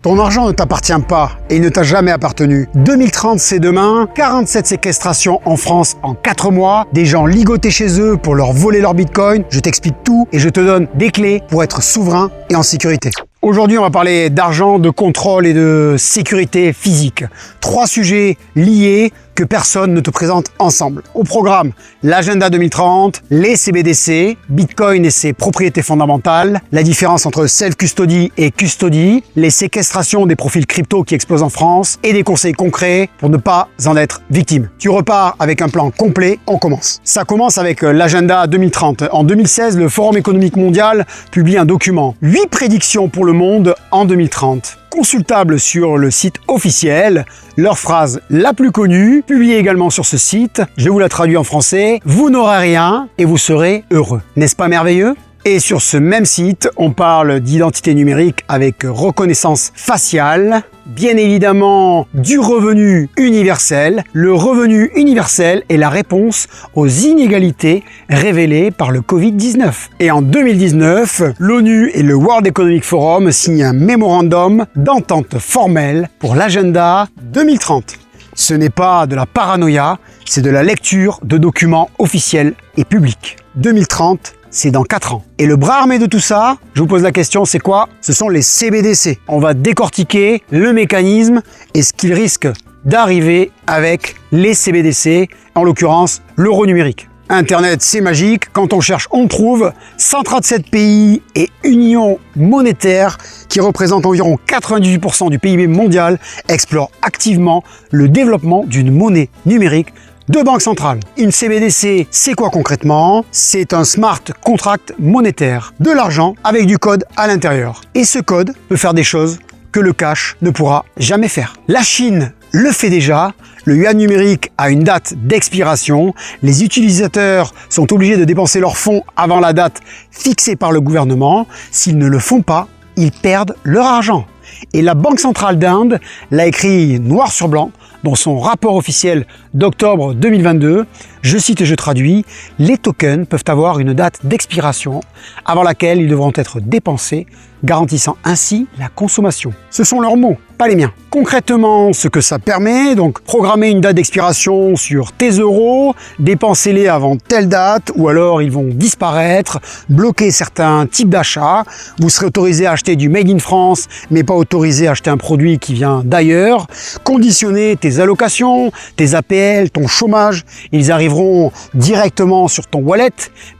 Ton argent ne t'appartient pas et il ne t'a jamais appartenu. 2030, c'est demain. 47 séquestrations en France en 4 mois. Des gens ligotés chez eux pour leur voler leur bitcoin. Je t'explique tout et je te donne des clés pour être souverain et en sécurité. Aujourd'hui, on va parler d'argent, de contrôle et de sécurité physique. 3 sujets liés que personne ne te présente ensemble. Au programme, l'agenda 2030, les CBDC, Bitcoin et ses propriétés fondamentales, la différence entre self-custody et custody, les séquestrations des profils crypto qui explosent en France et des conseils concrets pour ne pas en être victime. Tu repars avec un plan complet, on commence. Ça commence avec l'agenda 2030. En 2016, le Forum économique mondial publie un document. 8 prédictions pour le monde en 2030. Consultable sur le site officiel, leur phrase la plus connue, publiée également sur ce site, je vous la traduis en français, vous n'aurez rien et vous serez heureux. N'est-ce pas merveilleux ? Et sur ce même site, on parle d'identité numérique avec reconnaissance faciale, bien évidemment du revenu universel. Le revenu universel est la réponse aux inégalités révélées par le Covid-19. Et en 2019, l'ONU et le World Economic Forum signent un mémorandum d'entente formelle pour l'agenda 2030. Ce n'est pas de la paranoïa, c'est de la lecture de documents officiels et publics. 2030, c'est dans 4 ans. Et le bras armé de tout ça, je vous pose la question, c'est quoi? Ce sont les CBDC. On va décortiquer le mécanisme et ce qu'il risque d'arriver avec les CBDC, en l'occurrence l'euro numérique. Internet, c'est magique. Quand on cherche, on trouve 137 pays et unions monétaires qui représentent environ 98% du PIB mondial explorent activement le développement d'une monnaie numérique de banque centrale. Une CBDC, c'est quoi concrètement? C'est un smart contract monétaire, de l'argent avec du code à l'intérieur. Et ce code peut faire des choses que le cash ne pourra jamais faire. La Chine le fait déjà, le yuan numérique a une date d'expiration, les utilisateurs sont obligés de dépenser leurs fonds avant la date fixée par le gouvernement. S'ils ne le font pas, ils perdent leur argent. Et la Banque centrale d'Inde l'a écrit noir sur blanc dans son rapport officiel d'octobre 2022, je cite et je traduis, « Les tokens peuvent avoir une date d'expiration avant laquelle ils devront être dépensés, garantissant ainsi la consommation. » Ce sont leurs mots, pas les miens. Concrètement, ce que ça permet, donc programmer une date d'expiration sur tes euros, dépenser-les avant telle date, ou alors ils vont disparaître, bloquer certains types d'achats, vous serez autorisé à acheter du Made in France, mais pas autorisé à acheter un produit qui vient d'ailleurs, conditionner tes allocations, tes APL, ton chômage, ils arriveront directement sur ton wallet,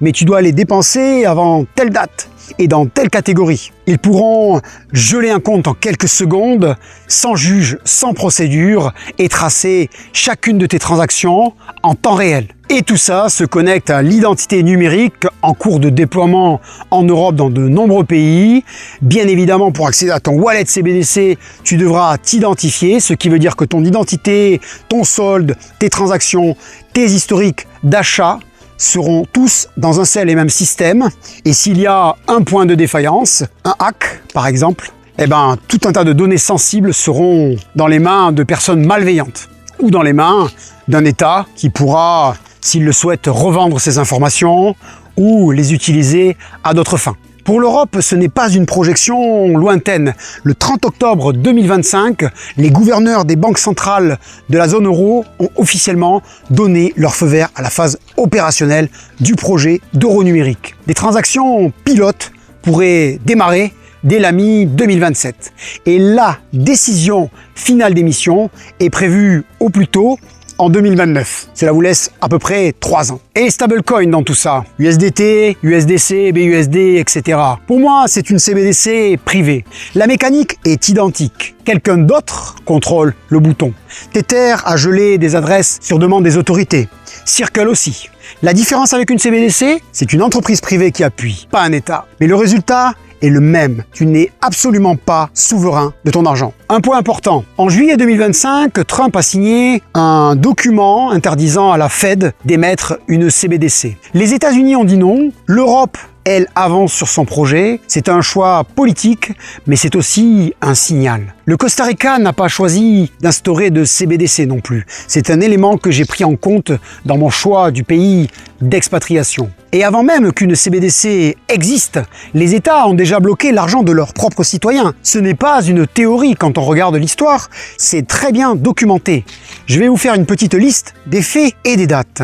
mais tu dois les dépenser avant telle date et dans telle catégorie. Ils pourront geler un compte en quelques secondes, sans juge, sans procédure, et tracer chacune de tes transactions en temps réel. Et tout ça se connecte à l'identité numérique en cours de déploiement en Europe dans de nombreux pays. Bien évidemment, pour accéder à ton wallet CBDC, tu devras t'identifier, ce qui veut dire que ton identité, ton solde, tes transactions, tes historiques d'achat seront tous dans un seul et même système. Et s'il y a un point de défaillance, un hack par exemple, eh ben, tout un tas de données sensibles seront dans les mains de personnes malveillantes ou dans les mains d'un État qui pourra, s'il le souhaite, revendre ces informations ou les utiliser à d'autres fins. Pour l'Europe, ce n'est pas une projection lointaine. Le 30 octobre 2025, les gouverneurs des banques centrales de la zone euro ont officiellement donné leur feu vert à la phase opérationnelle du projet d'euro numérique. Des transactions pilotes pourraient démarrer dès la mi-2027. Et la décision finale d'émission est prévue au plus tôt en 2029. Cela vous laisse à peu près 3 ans. Et les stablecoins dans tout ça, USDT, USDC, BUSD, etc. Pour moi, c'est une CBDC privée. La mécanique est identique. Quelqu'un d'autre contrôle le bouton. Tether a gelé des adresses sur demande des autorités. Circle aussi. La différence avec une CBDC, c'est une entreprise privée qui appuie, pas un État. Mais le résultat est le même. Tu n'es absolument pas souverain de ton argent. Un point important. En juillet 2025, Trump a signé un document interdisant à la Fed d'émettre une CBDC. Les États-Unis ont dit non, l'Europe elle avance sur son projet. C'est un choix politique, mais c'est aussi un signal. Le Costa Rica n'a pas choisi d'instaurer de CBDC non plus. C'est un élément que j'ai pris en compte dans mon choix du pays d'expatriation. Et avant même qu'une CBDC existe, les États ont déjà bloqué l'argent de leurs propres citoyens. Ce n'est pas une théorie quand on regarde l'histoire, c'est très bien documenté. Je vais vous faire une petite liste des faits et des dates.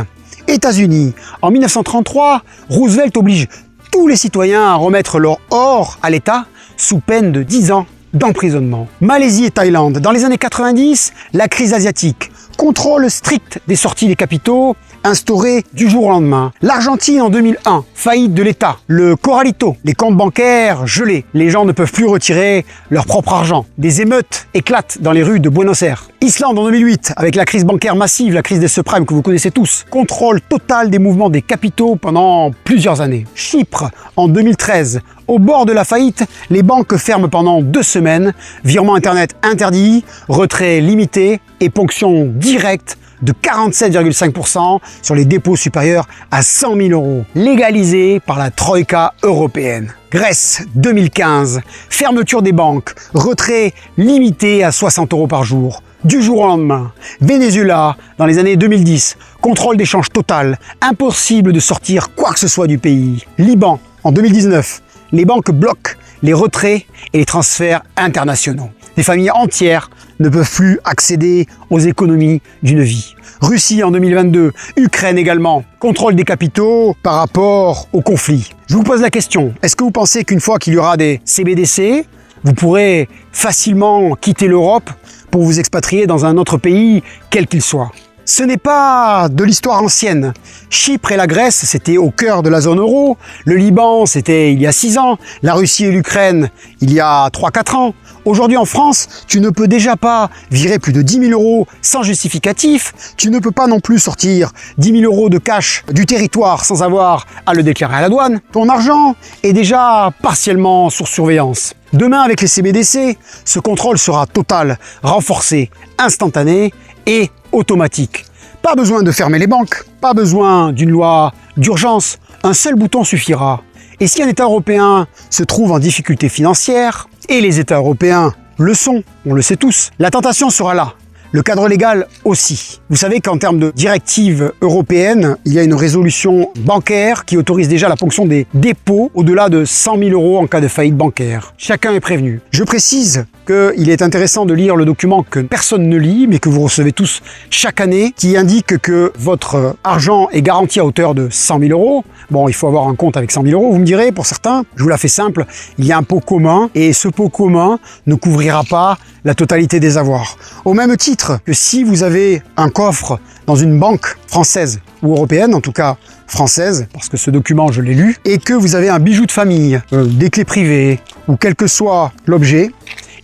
États-Unis, en 1933, Roosevelt oblige tous les citoyens à remettre leur or à l'État sous peine de 10 ans d'emprisonnement. Malaisie et Thaïlande, dans les années 90, la crise asiatique, contrôle strict des sorties des capitaux, instauré du jour au lendemain. L'Argentine en 2001, faillite de l'État. Le Corralito, les comptes bancaires gelés. Les gens ne peuvent plus retirer leur propre argent. Des émeutes éclatent dans les rues de Buenos Aires. Islande en 2008, avec la crise bancaire massive, la crise des subprimes que vous connaissez tous. Contrôle total des mouvements des capitaux pendant plusieurs années. Chypre en 2013, au bord de la faillite, les banques ferment pendant 2 semaines. Virement internet interdit, retrait limité et ponction directe de 47,5% sur les dépôts supérieurs à 100 000 €, légalisé par la Troïka européenne. Grèce, 2015, fermeture des banques, retrait limité à 60 € par jour, du jour au lendemain. Venezuela, dans les années 2010, contrôle d'échange total, impossible de sortir quoi que ce soit du pays. Liban, en 2019, les banques bloquent les retraits et les transferts internationaux. Des familles entières ne peuvent plus accéder aux économies d'une vie. Russie en 2022, Ukraine également, contrôle des capitaux par rapport au conflit. Je vous pose la question, est-ce que vous pensez qu'une fois qu'il y aura des CBDC, vous pourrez facilement quitter l'Europe pour vous expatrier dans un autre pays, quel qu'il soit ? Ce n'est pas de l'histoire ancienne. Chypre et la Grèce, c'était au cœur de la zone euro. Le Liban, c'était il y a 6 ans. La Russie et l'Ukraine, il y a 3-4 ans. Aujourd'hui en France, tu ne peux déjà pas virer plus de 10 000 € sans justificatif. Tu ne peux pas non plus sortir 10 000 € de cash du territoire sans avoir à le déclarer à la douane. Ton argent est déjà partiellement sous surveillance. Demain, avec les CBDC, ce contrôle sera total, renforcé, instantané et automatique. Pas besoin de fermer les banques, pas besoin d'une loi d'urgence, un seul bouton suffira. Et si un État européen se trouve en difficulté financière, et les États européens le sont, on le sait tous, la tentation sera là. Le cadre légal aussi. Vous savez qu'en termes de directives européennes, il y a une résolution bancaire qui autorise déjà la ponction des dépôts au-delà de 100 000 € en cas de faillite bancaire. Chacun est prévenu. Je précise qu'il est intéressant de lire le document que personne ne lit, mais que vous recevez tous chaque année, qui indique que votre argent est garanti à hauteur de 100 000 €. Bon, il faut avoir un compte avec 100 000 €, vous me direz, pour certains. Je vous la fais simple, il y a un pot commun, et ce pot commun ne couvrira pas la totalité des avoirs. Au même titre que si vous avez un coffre dans une banque française ou européenne, en tout cas française, parce que ce document je l'ai lu, et que vous avez un bijou de famille, des clés privées, ou quel que soit l'objet,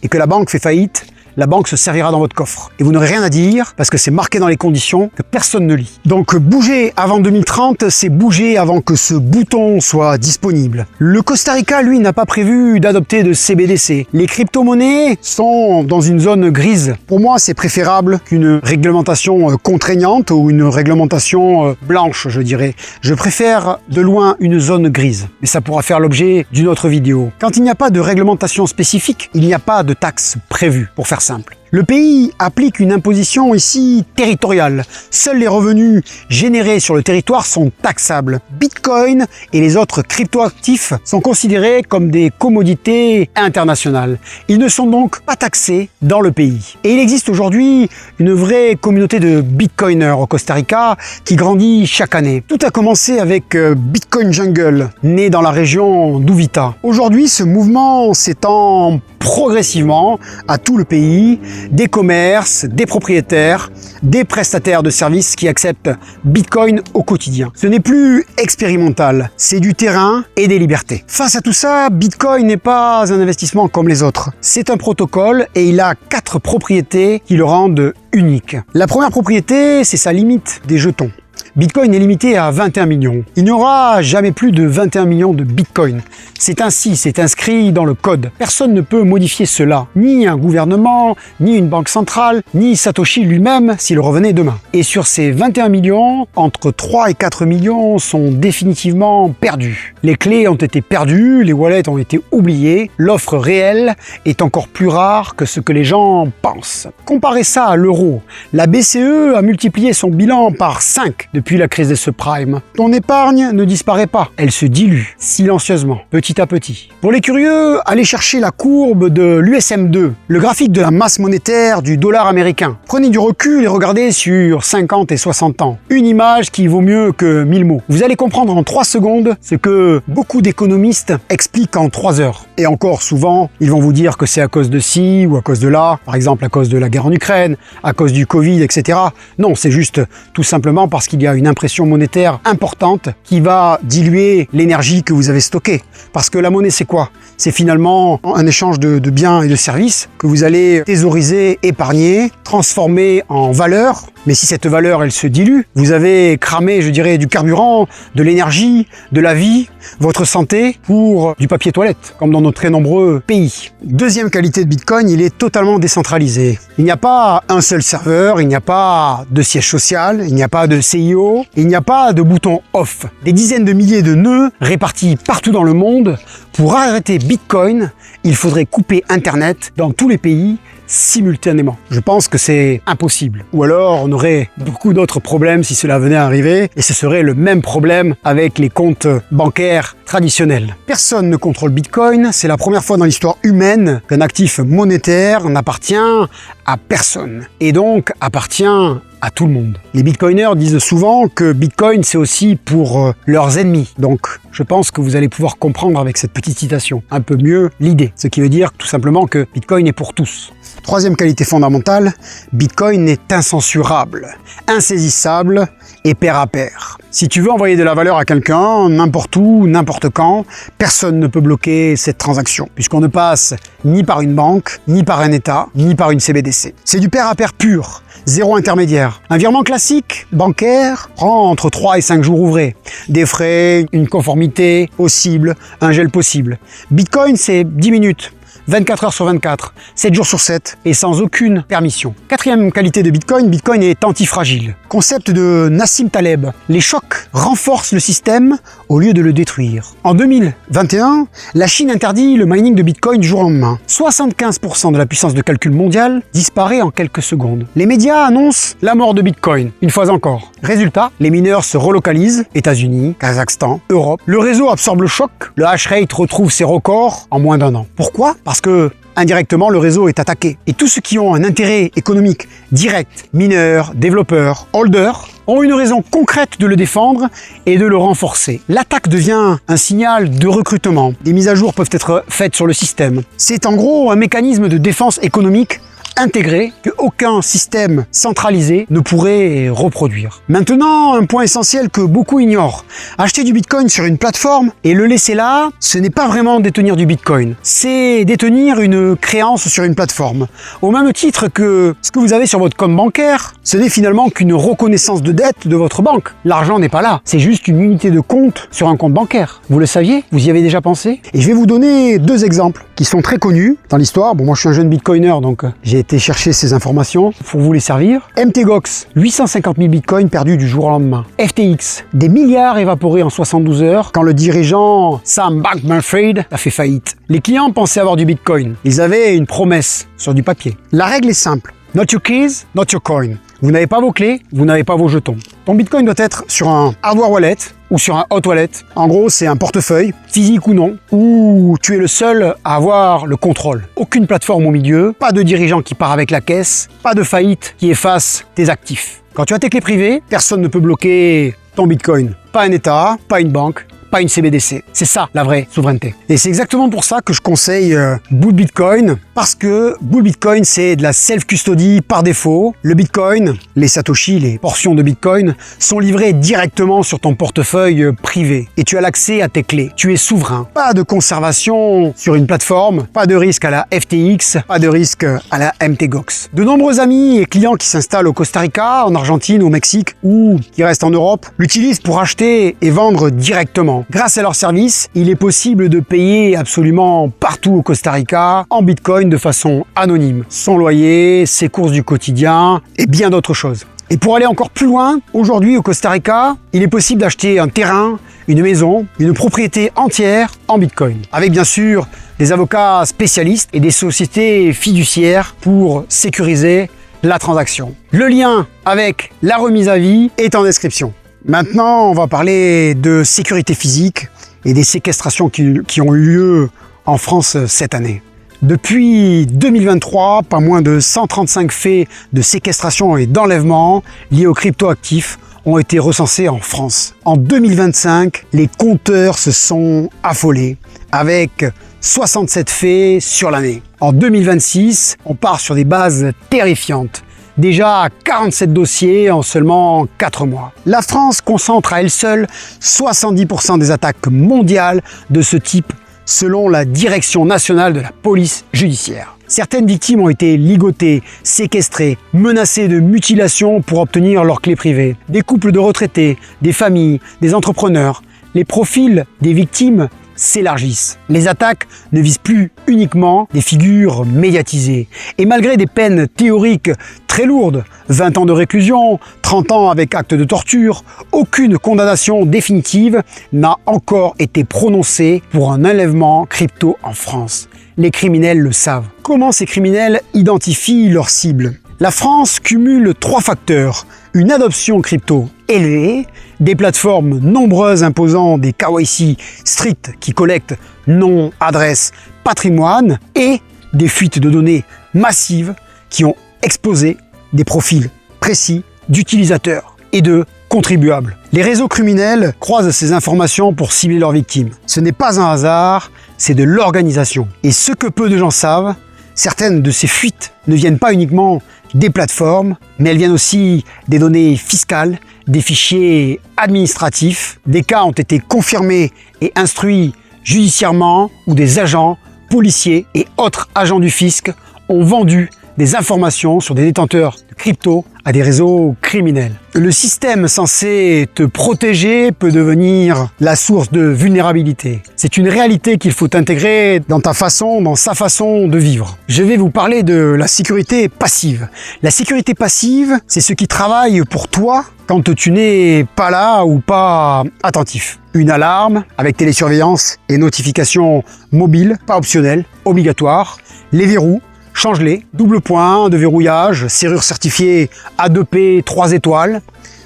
et que la banque fait faillite, la banque se servira dans votre coffre. Et vous n'aurez rien à dire parce que c'est marqué dans les conditions que personne ne lit. Donc bouger avant 2030, c'est bouger avant que ce bouton soit disponible. Le Costa Rica, lui, n'a pas prévu d'adopter de CBDC. Les crypto-monnaies sont dans une zone grise. Pour moi, c'est préférable qu'une réglementation contraignante ou une réglementation blanche, je dirais. Je préfère de loin une zone grise. Mais ça pourra faire l'objet d'une autre vidéo. Quand il n'y a pas de réglementation spécifique, il n'y a pas de taxe prévue, pour faire simple. Le pays applique une imposition ici territoriale. Seuls les revenus générés sur le territoire sont taxables. Bitcoin et les autres cryptoactifs sont considérés comme des commodités internationales. Ils ne sont donc pas taxés dans le pays. Et il existe aujourd'hui une vraie communauté de bitcoiners au Costa Rica qui grandit chaque année. Tout a commencé avec Bitcoin Jungle, né dans la région d'Uvita. Aujourd'hui, ce mouvement s'étend progressivement à tout le pays, des commerces, des propriétaires, des prestataires de services qui acceptent Bitcoin au quotidien. Ce n'est plus expérimental, c'est du terrain et des libertés. Face à tout ça, Bitcoin n'est pas un investissement comme les autres. C'est un protocole et il a 4 propriétés qui le rendent unique. La première propriété, c'est sa limite des jetons. Bitcoin est limité à 21 millions. Il n'y aura jamais plus de 21 millions de Bitcoin. C'est ainsi, c'est inscrit dans le code. Personne ne peut modifier cela. Ni un gouvernement, ni une banque centrale, ni Satoshi lui-même s'il revenait demain. Et sur ces 21 millions, entre 3 et 4 millions sont définitivement perdus. Les clés ont été perdues, les wallets ont été oubliés, l'offre réelle est encore plus rare que ce que les gens pensent. Comparez ça à l'euro. La BCE a multiplié son bilan par 5 depuis la crise des subprimes. Ton épargne ne disparaît pas, elle se dilue silencieusement, petit à petit. Pour les curieux, allez chercher la courbe de l'USM2, le graphique de la masse monétaire du dollar américain. Prenez du recul et regardez sur 50 et 60 ans. Une image qui vaut mieux que 1000 mots. Vous allez comprendre en 3 secondes ce que beaucoup d'économistes expliquent en 3 heures. Et encore souvent, ils vont vous dire que c'est à cause de ci ou à cause de là, par exemple à cause de la guerre en Ukraine, à cause du Covid, etc. Non, c'est juste tout simplement parce qu'il y a une impression monétaire importante qui va diluer l'énergie que vous avez stockée. Parce que la monnaie, c'est quoi? C'est finalement un échange de biens et de services que vous allez thésauriser, épargner, transformer en valeur. Mais si cette valeur, elle se dilue, vous avez cramé, je dirais, du carburant, de l'énergie, de la vie, votre santé pour du papier toilette, comme dans nos très nombreux pays. Deuxième qualité de Bitcoin, il est totalement décentralisé. Il n'y a pas un seul serveur, il n'y a pas de siège social, il n'y a pas de CIO, il n'y a pas de bouton off. Des dizaines de milliers de nœuds répartis partout dans le monde. Pour arrêter Bitcoin, il faudrait couper Internet dans tous les pays simultanément. Je pense que c'est impossible. Ou alors on aurait beaucoup d'autres problèmes si cela venait à arriver, et ce serait le même problème avec les comptes bancaires traditionnels. Personne ne contrôle Bitcoin, c'est la première fois dans l'histoire humaine qu'un actif monétaire n'appartient à personne, et donc appartient à tout le monde. Les bitcoiners disent souvent que Bitcoin c'est aussi pour leurs ennemis, donc je pense que vous allez pouvoir comprendre avec cette petite citation un peu mieux l'idée, ce qui veut dire tout simplement que Bitcoin est pour tous. Troisième qualité fondamentale, Bitcoin est incensurable, insaisissable et pair à pair. Si tu veux envoyer de la valeur à quelqu'un, n'importe où, n'importe quand, personne ne peut bloquer cette transaction, puisqu'on ne passe ni par une banque, ni par un État, ni par une CBDC. C'est du pair à pair pur, zéro intermédiaire. Un virement classique, bancaire, prend entre 3 et 5 jours ouvrés. Des frais, une conformité possible, un gel possible. Bitcoin, c'est 10 minutes. 24 heures sur 24, 7 jours sur 7 et sans aucune permission. Quatrième qualité de Bitcoin, Bitcoin est antifragile. Concept de Nassim Taleb. Les chocs renforcent le système au lieu de le détruire. En 2021, la Chine interdit le mining de Bitcoin du jour au lendemain. 75% de la puissance de calcul mondiale disparaît en quelques secondes. Les médias annoncent la mort de Bitcoin, une fois encore. Résultat, les mineurs se relocalisent, États-Unis, Kazakhstan, Europe. Le réseau absorbe le choc, le hash rate retrouve ses records en moins d'1 an. Pourquoi ? Parce que indirectement, le réseau est attaqué. Et tous ceux qui ont un intérêt économique direct, mineurs, développeurs, holders, ont une raison concrète de le défendre et de le renforcer. L'attaque devient un signal de recrutement. Des mises à jour peuvent être faites sur le système. C'est en gros un mécanisme de défense économique intégré que aucun système centralisé ne pourrait reproduire. Maintenant, un point essentiel que beaucoup ignorent. Acheter du Bitcoin sur une plateforme et le laisser là, ce n'est pas vraiment détenir du Bitcoin. C'est détenir une créance sur une plateforme. Au même titre que ce que vous avez sur votre compte bancaire, ce n'est finalement qu'une reconnaissance de dette de votre banque. L'argent n'est pas là. C'est juste une unité de compte sur un compte bancaire. Vous le saviez? Vous y avez déjà pensé? Et je vais vous donner 2 exemples qui sont très connus dans l'histoire. Bon, moi je suis un jeune Bitcoiner, donc j'ai été chercher ces informations pour vous les servir. MTGOX, 850 000 bitcoins perdus du jour au lendemain. FTX, des milliards évaporés en 72 heures quand le dirigeant Sam Bankman-Fried a fait faillite. Les clients pensaient avoir du bitcoin. Ils avaient une promesse sur du papier. La règle est simple. Not your keys, not your coin. Vous n'avez pas vos clés, vous n'avez pas vos jetons. Ton Bitcoin doit être sur un hardware wallet ou sur un hot wallet. En gros, c'est un portefeuille, physique ou non, où tu es le seul à avoir le contrôle. Aucune plateforme au milieu, pas de dirigeant qui part avec la caisse, pas de faillite qui efface tes actifs. Quand tu as tes clés privées, personne ne peut bloquer ton Bitcoin. Pas un État, pas une banque, pas une CBDC. C'est ça la vraie souveraineté. Et c'est exactement pour ça que je conseille Bull Bitcoin, parce que Bull Bitcoin, c'est de la self-custody par défaut. Le Bitcoin, les Satoshi, les portions de Bitcoin, sont livrées directement sur ton portefeuille privé. Et tu as l'accès à tes clés. Tu es souverain. Pas de conservation sur une plateforme, pas de risque à la FTX, pas de risque à la MTGOX. De nombreux amis et clients qui s'installent au Costa Rica, en Argentine, au Mexique ou qui restent en Europe l'utilisent pour acheter et vendre directement. Grâce à leur service, il est possible de payer absolument partout au Costa Rica en Bitcoin de façon anonyme. Son loyer, ses courses du quotidien et bien d'autres choses. Et pour aller encore plus loin, aujourd'hui au Costa Rica, il est possible d'acheter un terrain, une maison, une propriété entière en Bitcoin. Avec bien sûr des avocats spécialistes et des sociétés fiduciaires pour sécuriser la transaction. Le lien avec la remise à vie est en description. Maintenant, on va parler de sécurité physique et des séquestrations qui ont eu lieu en France cette année. Depuis 2023, pas moins de 135 faits de séquestration et d'enlèvement liés aux cryptoactifs ont été recensés en France. En 2025, les compteurs se sont affolés avec 67 faits sur l'année. En 2026, on part sur des bases terrifiantes. Déjà 47 dossiers en seulement 4 mois. La France concentre à elle seule 70% des attaques mondiales de ce type selon la Direction nationale de la police judiciaire. Certaines victimes ont été ligotées, séquestrées, menacées de mutilation pour obtenir leurs clés privées. Des couples de retraités, des familles, des entrepreneurs. Les profils des victimes s'élargissent. Les attaques ne visent plus uniquement des figures médiatisées. Et malgré des peines théoriques très lourdes, 20 ans de réclusion, 30 ans avec acte de torture, aucune condamnation définitive n'a encore été prononcée pour un enlèvement crypto en France. Les criminels le savent. Comment ces criminels identifient leurs cibles ? La France cumule 3 facteurs. Une adoption crypto élevée, des plateformes nombreuses imposant des KYC stricts qui collectent nom, adresse, patrimoine et des fuites de données massives qui ont exposé des profils précis d'utilisateurs et de contribuables. Les réseaux criminels croisent ces informations pour cibler leurs victimes. Ce n'est pas un hasard, c'est de l'organisation. Et ce que peu de gens savent, certaines de ces fuites ne viennent pas uniquement des plateformes, mais elles viennent aussi des données fiscales, des fichiers administratifs. Des cas ont été confirmés et instruits judiciairement où des agents, policiers et autres agents du fisc ont vendu des informations sur des détenteurs de crypto à des réseaux criminels. Le système censé te protéger peut devenir la source de vulnérabilité. C'est une réalité qu'il faut intégrer dans sa façon de vivre. Je vais vous parler de la sécurité passive. La sécurité passive, c'est ce qui travaille pour toi quand tu n'es pas là ou pas attentif. Une alarme avec télésurveillance et notification mobile, pas optionnelle, obligatoire. Les verrous, change-les, double point de verrouillage, serrure certifiée A2P 3 étoiles.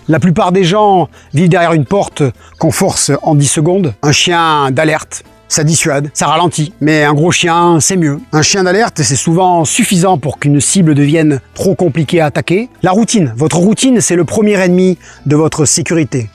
La plupart des gens vivent derrière une porte qu'on force en 10 secondes. Un chien d'alerte, ça dissuade, ça ralentit. Mais un gros chien, c'est mieux. Un chien d'alerte, c'est souvent suffisant pour qu'une cible devienne trop compliquée à attaquer. La routine, votre routine, c'est le premier ennemi de votre sécurité.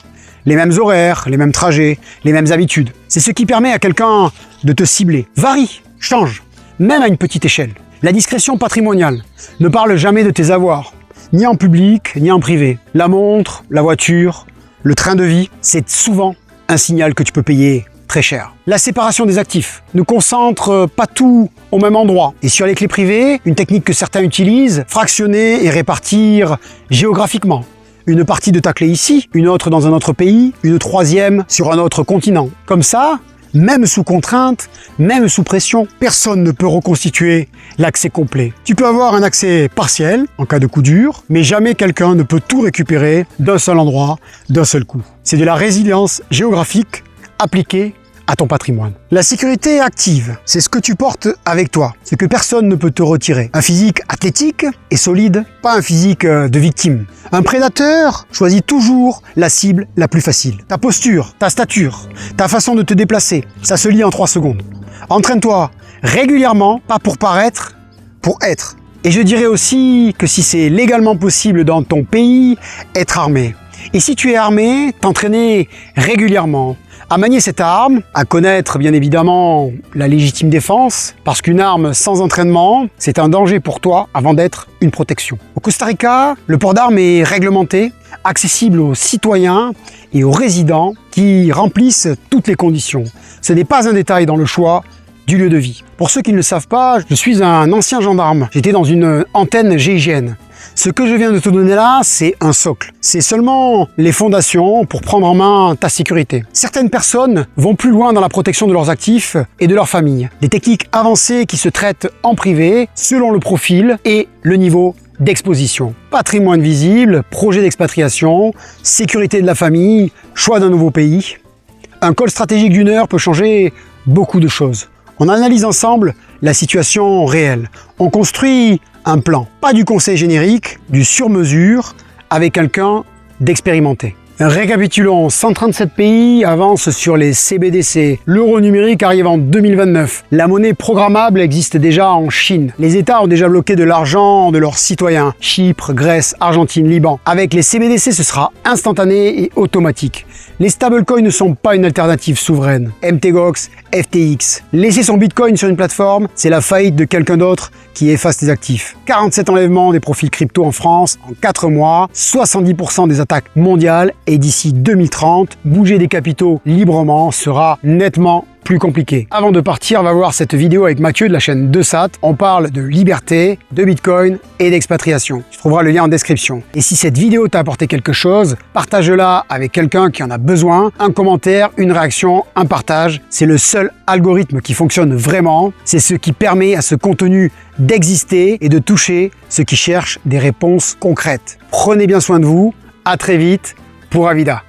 Les mêmes horaires, les mêmes trajets, les mêmes habitudes. C'est ce qui permet à quelqu'un de te cibler. Varie, change, même à une petite échelle. La discrétion patrimoniale. Ne parle jamais de tes avoirs, ni en public, ni en privé. La montre, la voiture, le train de vie, c'est souvent un signal que tu peux payer très cher. La séparation des actifs. Ne concentre pas tout au même endroit. Et sur les clés privées, une technique que certains utilisent, fractionner et répartir géographiquement. Une partie de ta clé ici, une autre dans un autre pays, une troisième sur un autre continent. Comme ça, même sous contrainte, même sous pression, personne ne peut reconstituer l'accès complet. Tu peux avoir un accès partiel en cas de coup dur, mais jamais quelqu'un ne peut tout récupérer d'un seul endroit, d'un seul coup. C'est de la résilience géographique appliquée à ton patrimoine. La sécurité active, c'est ce que tu portes avec toi, ce que personne ne peut te retirer. Un physique athlétique et solide, pas un physique de victime. Un prédateur choisit toujours la cible la plus facile. Ta posture, ta stature, ta façon de te déplacer, ça se lit en 3 secondes. Entraîne-toi régulièrement, pas pour paraître, pour être. Et je dirais aussi que si c'est légalement possible dans ton pays, être armé. Et si tu es armé, t'entraîner régulièrement, à manier cette arme, à connaître bien évidemment la légitime défense, parce qu'une arme sans entraînement, c'est un danger pour toi avant d'être une protection. Au Costa Rica, le port d'armes est réglementé, accessible aux citoyens et aux résidents qui remplissent toutes les conditions. Ce n'est pas un détail dans le choix du lieu de vie. Pour ceux qui ne le savent pas, je suis un ancien gendarme. J'étais dans une antenne GIGN. Ce que je viens de te donner là, c'est un socle. C'est seulement les fondations pour prendre en main ta sécurité. Certaines personnes vont plus loin dans la protection de leurs actifs et de leur famille. Des techniques avancées qui se traitent en privé, selon le profil et le niveau d'exposition. Patrimoine visible, projet d'expatriation, sécurité de la famille, choix d'un nouveau pays. Un call stratégique d'1 heure peut changer beaucoup de choses. On analyse ensemble la situation réelle. On construit un plan, pas du conseil générique, du sur-mesure, avec quelqu'un d'expérimenté. Récapitulons, 137 pays avancent sur les CBDC. L'euro numérique arrive en 2029. La monnaie programmable existe déjà en Chine. Les États ont déjà bloqué de l'argent de leurs citoyens. Chypre, Grèce, Argentine, Liban. Avec les CBDC, ce sera instantané et automatique. Les stablecoins ne sont pas une alternative souveraine. MTGOX, FTX. Laisser son bitcoin sur une plateforme, c'est la faillite de quelqu'un d'autre qui efface tes actifs. 47 enlèvements des profils crypto en France en 4 mois, 70% des attaques mondiales et d'ici 2030, bouger des capitaux librement sera nettement plus compliqué. Avant de partir, va voir cette vidéo avec Mathieu de la chaîne 2SAT. On parle de liberté, de Bitcoin et d'expatriation. Tu trouveras le lien en description. Et si cette vidéo t'a apporté quelque chose, partage-la avec quelqu'un qui en a besoin. Un commentaire, une réaction, un partage. C'est le seul algorithme qui fonctionne vraiment. C'est ce qui permet à ce contenu d'exister et de toucher ceux qui cherchent des réponses concrètes. Prenez bien soin de vous. À très vite pour Avida.